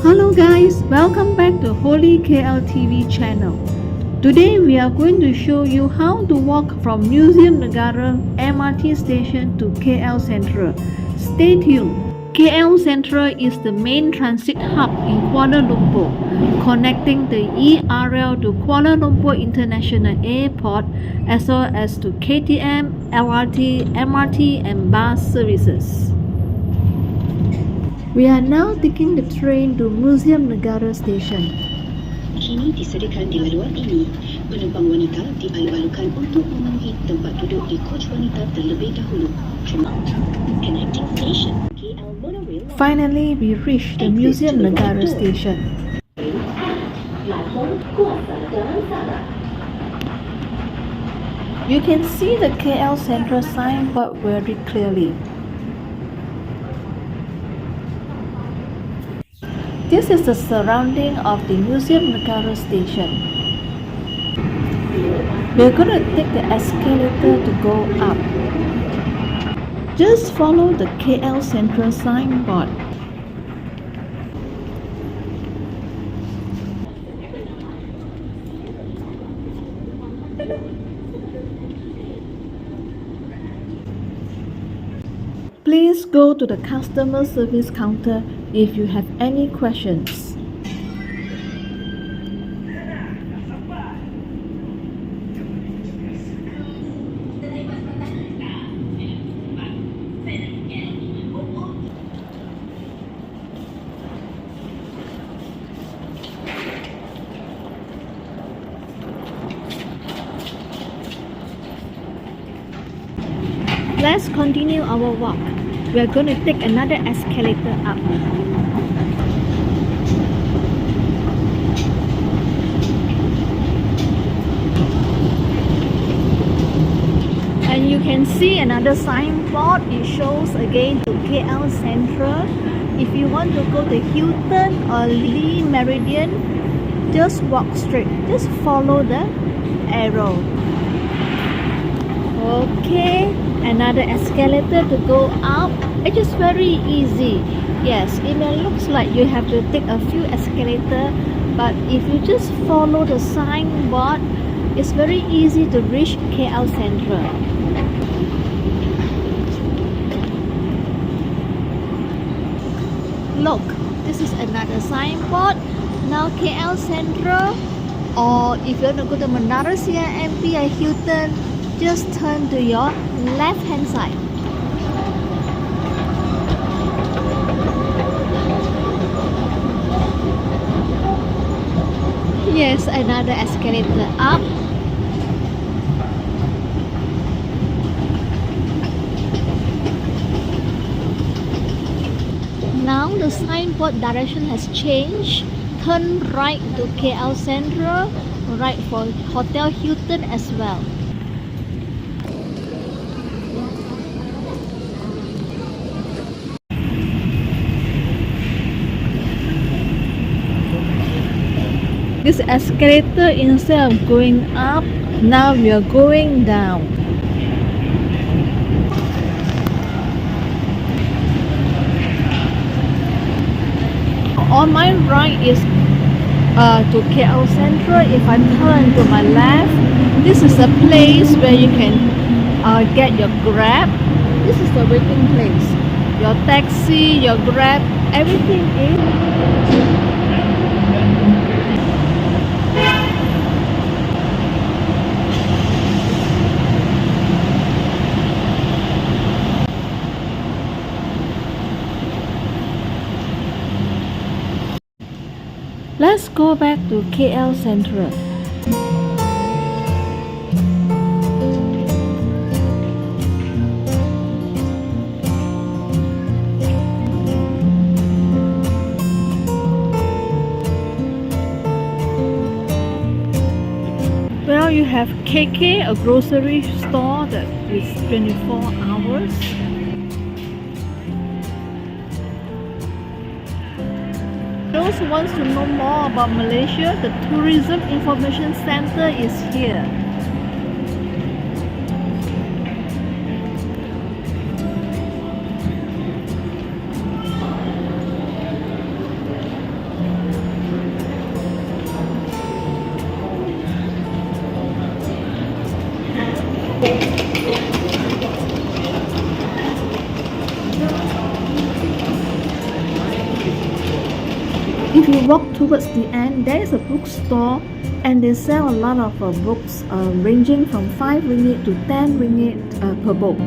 Hello guys, welcome back to Holy KL TV channel. Today we are going to show you how to walk from Muzium Negara MRT station to KL Sentral. Stay tuned. KL Sentral is the main transit hub in Kuala Lumpur, connecting the ERL to Kuala Lumpur International Airport as well as to KTM, LRT, MRT and bus services. We are now taking the train to Muzium Negara Station. Kini disediakan di laluan ini, penumpang wanita dialu-alukan untuk memenuhi tempat duduk di coach wanita terlebih dahulu. Connecting station, KL Monorail. Finally, we reached the Muzium Negara Station. You can see the KL Sentral signboard very clearly. This is the surrounding of the Muzium Negara station. We're going to take the escalator to go up. Just follow the KL Sentral signboard. Please go to the customer service counter if you have any questions. Let's continue our walk. We are going to take another escalator up. And you can see another signboard. It shows again to KL Sentral. If you want to go to Hilton or Lee Meridian, just walk straight. Just follow the arrow. Okay, another escalator to go up. It is very easy. Yes, it may looks like you have to take a few escalators, but if you just follow the signboard, it's very easy to reach KL Sentral. Look, this is another signboard. Now KL Sentral, or if you want to go to Menara CIMB or Hilton, just turn to your left hand side. Yes, another escalator up. Now the signboard direction has changed. Turn right to KL Sentral, right for Hotel Hilton as well. This escalator, instead of going up, now we are going down. On my right is to KL Sentral. If I turn to my left, this is a place where you can get your Grab. This is the waiting place. Your taxi, your Grab, everything is. Let's go back to KL Sentral. Well, you have KK, a grocery store that is 24 hours. Those who want to know more about Malaysia, the Tourism Information Center is here. If you walk towards the end, there is a bookstore and they sell a lot of books ranging from 5 ringgit to 10 ringgit per book.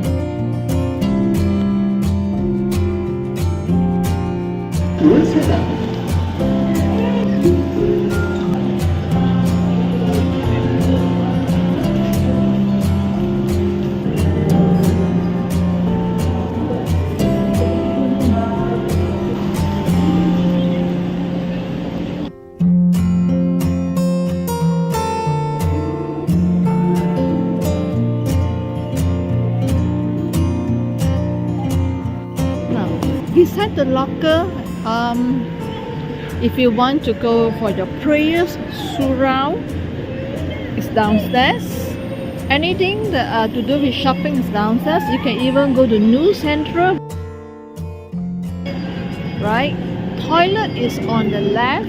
Beside the locker, if you want to go for your prayers, surau is downstairs. Anything that, to do with shopping is downstairs. You can even go to Nu Sentral. Right? Toilet is on the left.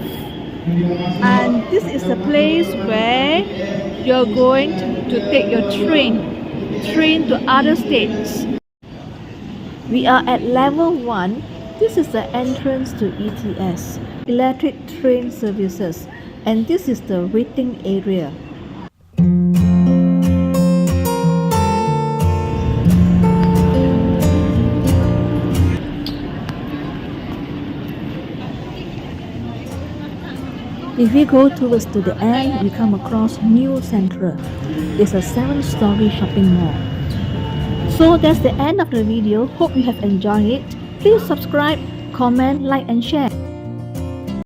And this is the place where you're going to take your train to other states. We are at level 1. This is the entrance to ETS, Electric Train Services, and this is the waiting area. If we go towards to the end, we come across Nu Sentral. It's a 7-story shopping mall. So that's the end of the video. Hope you have enjoyed it. Please subscribe, comment, like and share.